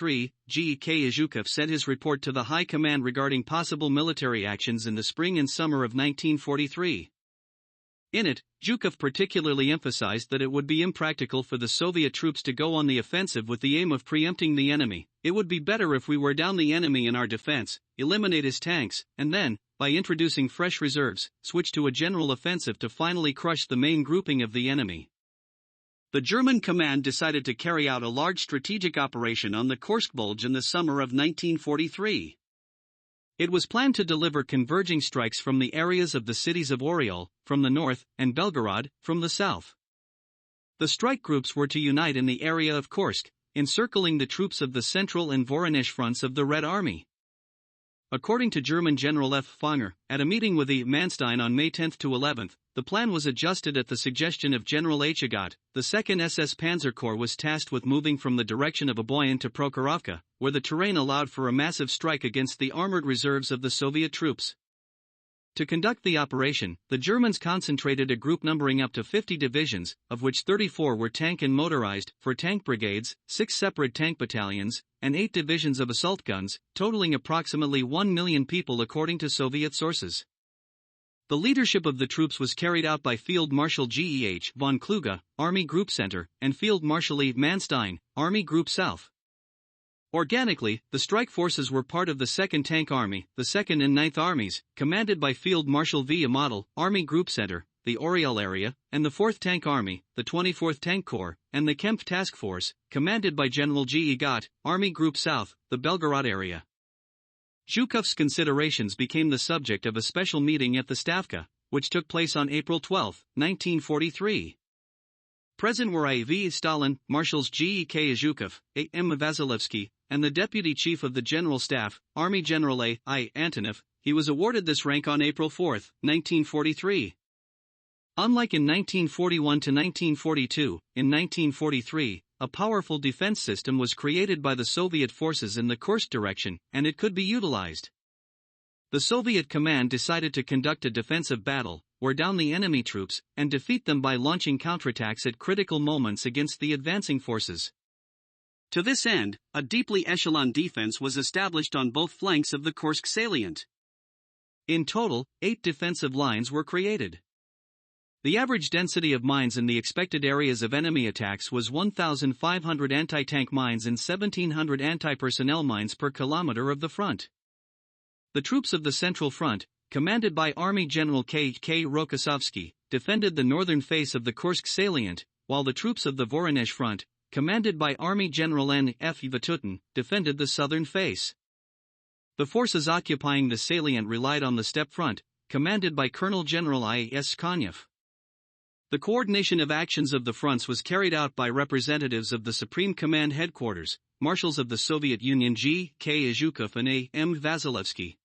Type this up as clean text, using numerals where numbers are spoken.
3, G.K. Zhukov sent his report to the High Command regarding possible military actions in the spring and summer of 1943. In it, Zhukov particularly emphasized that it would be impractical for the Soviet troops to go on the offensive with the aim of preempting the enemy. It would be better if we were down the enemy in our defense, eliminate his tanks, and then, by introducing fresh reserves, switch to a general offensive to finally crush the main grouping of the enemy. The German command decided to carry out a large strategic operation on the Kursk Bulge in the summer of 1943. It was planned to deliver converging strikes from the areas of the cities of Oryol, from the north, and Belgorod, from the south. The strike groups were to unite in the area of Kursk, encircling the troops of the Central and Voronezh fronts of the Red Army. According to German General F. Fonger, at a meeting with E. Manstein on May 10 to 11, the plan was adjusted at the suggestion of General H. Agat. The 2nd SS Panzer Corps was tasked with moving from the direction of Aboyan to Prokhorovka, where the terrain allowed for a massive strike against the armored reserves of the Soviet troops. To conduct the operation, the Germans concentrated a group numbering up to 50 divisions, of which 34 were tank and motorized, 4 tank brigades, 6 separate tank battalions, and 8 divisions of assault guns, totaling approximately 1 million people according to Soviet sources. The leadership of the troops was carried out by Field Marshal Geh von Kluge, Army Group Center, and Field Marshal E. Manstein, Army Group South. Organically, the strike forces were part of the 2nd Tank Army, the 2nd and 9th Armies, commanded by Field Marshal V. Model, Army Group Center, the Oryol area, and the 4th Tank Army, the 24th Tank Corps, and the Kempf Task Force, commanded by General G. Agat, Army Group South, the Belgorod area. Zhukov's considerations became the subject of a special meeting at the Stavka, which took place on April 12, 1943. Present were I.V. Stalin, Marshals G.K. Zhukov, A.M. Vasilevsky, and the Deputy Chief of the General Staff, Army General A.I. Antonov. He was awarded this rank on April 4, 1943. Unlike in 1941 to 1942, in 1943, a powerful defense system was created by the Soviet forces in the Kursk direction, and it could be utilized. The Soviet command decided to conduct a defensive battle, wear down the enemy troops, and defeat them by launching counterattacks at critical moments against the advancing forces. To this end, a deeply echeloned defense was established on both flanks of the Kursk salient. In total, 8 defensive lines were created. The average density of mines in the expected areas of enemy attacks was 1,500 anti-tank mines and 1,700 anti-personnel mines per kilometer of the front. The troops of the Central Front, commanded by Army General K.K. Rokossovsky, defended the northern face of the Kursk salient, while the troops of the Voronezh Front, commanded by Army General N.F. Vatutin, defended the southern face. The forces occupying the salient relied on the steppe front, commanded by Colonel General I.S. Konyev. The coordination of actions of the fronts was carried out by representatives of the Supreme Command Headquarters, Marshals of the Soviet Union G.K. Zhukov and A.M. Vasilevsky,